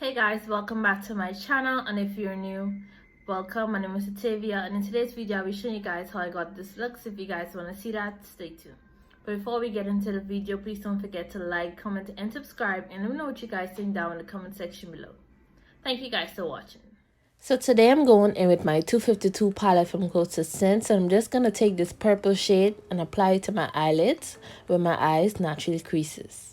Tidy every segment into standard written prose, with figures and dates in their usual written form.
Hey guys, welcome back to my channel, and if you're new, welcome. My name is Satavia, and in today's video I'll be showing you guys how I got this look. So if you guys want to see that, stay tuned. But before we get into the video, please don't forget to like, comment, and subscribe, and let me know what you guys think down in the comment section below. Thank you guys for watching. So today I'm going in with my 252 palette from Coast to Sense, and I'm just going to take this purple shade and apply it to my eyelids where my eyes naturally creases.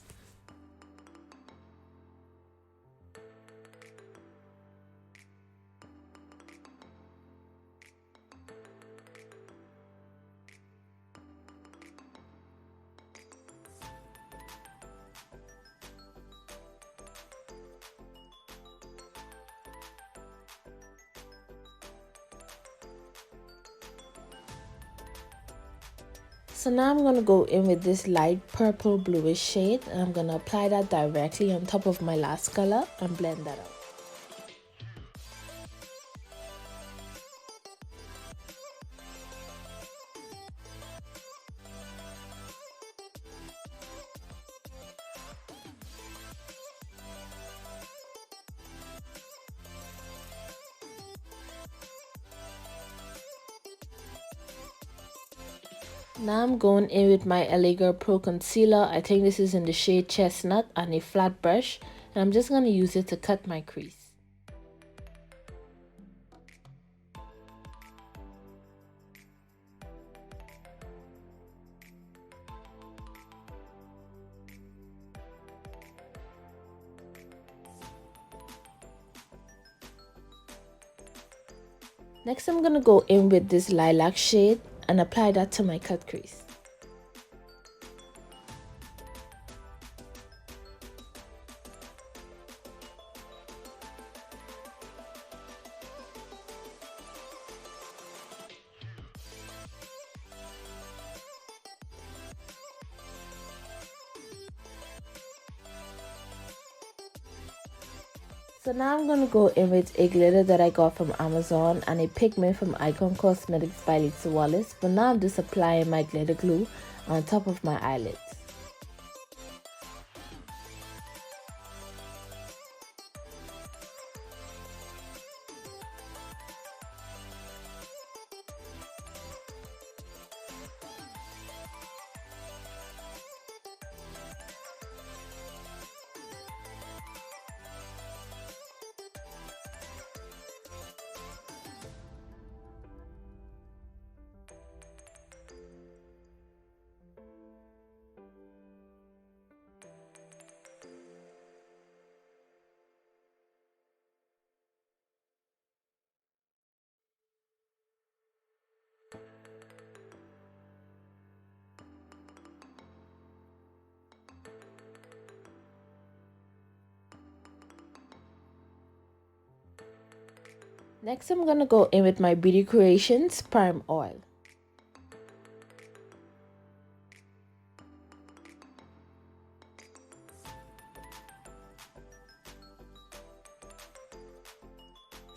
So now I'm going to go in with this light purple bluish shade, and I'm going to apply that directly on top of my last color and blend that out. Now I'm going in with my LA Girl Pro Concealer. I think this is in the shade Chestnut, and a flat brush, and I'm just going to use it to cut my crease. Next I'm going to go in with this lilac shade and apply that to my cut crease. So now I'm going to go in with a glitter that I got from Amazon and a pigment from Icon Cosmetics by Lisa Wallace. But now I'm just applying my glitter glue on top of my eyelids. Next I'm going to go in with my Beauty Creations Prime Oil.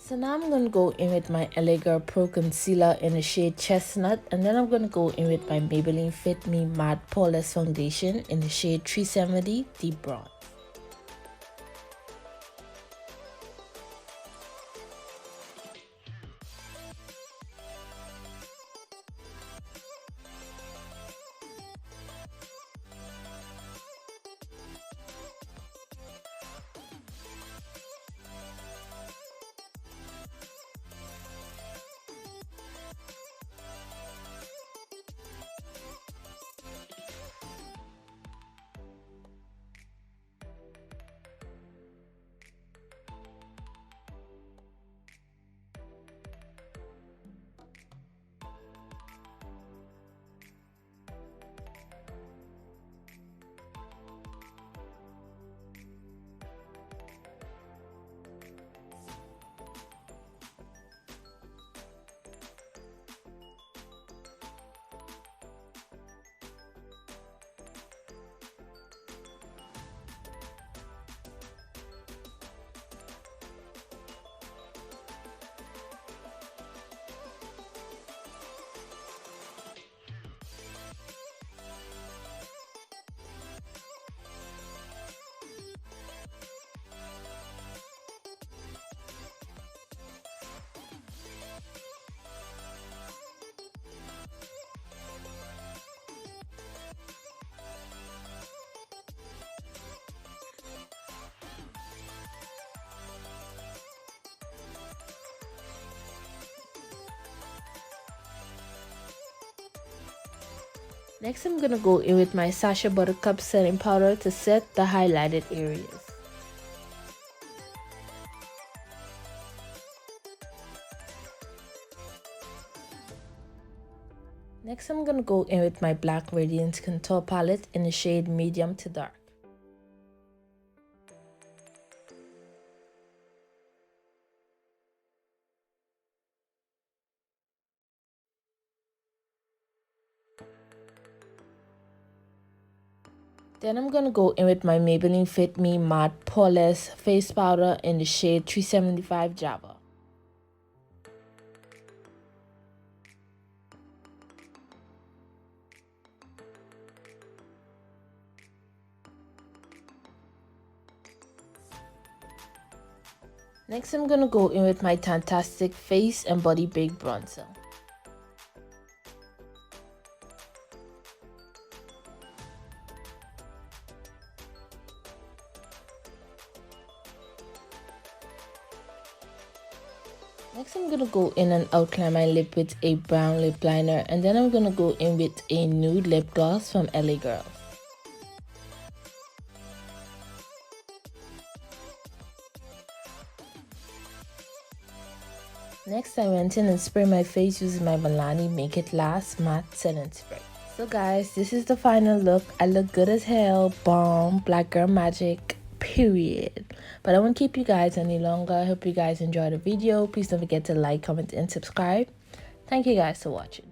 So now I'm going to go in with my LA Girl Pro Concealer in the shade Chestnut, and then I'm going to go in with my Maybelline Fit Me Matte Poreless Foundation in the shade 370 Deep Bronze. Next, I'm gonna go in with my Sacha Buttercup setting powder to set the highlighted areas. Next, I'm gonna go in with my Black Radiance Contour Palette in the shade Medium to Dark. Then I'm gonna go in with my Maybelline Fit Me Matte Poreless Face Powder in the shade 375 Java. Next, I'm gonna go in with my Fantastic Face and Body Big Bronzer. Next, I'm gonna go in and outline my lip with a brown lip liner, and then I'm gonna go in with a nude lip gloss from LA Girls. Next, I went in and sprayed my face using my Milani Make It Last Matte Setting Spray. So guys, this is the final look. I look good as hell. Bomb. Black girl magic. Period. But I won't keep you guys any longer. I hope you guys enjoyed the video. Please don't forget to like, comment, and subscribe. Thank you guys for watching.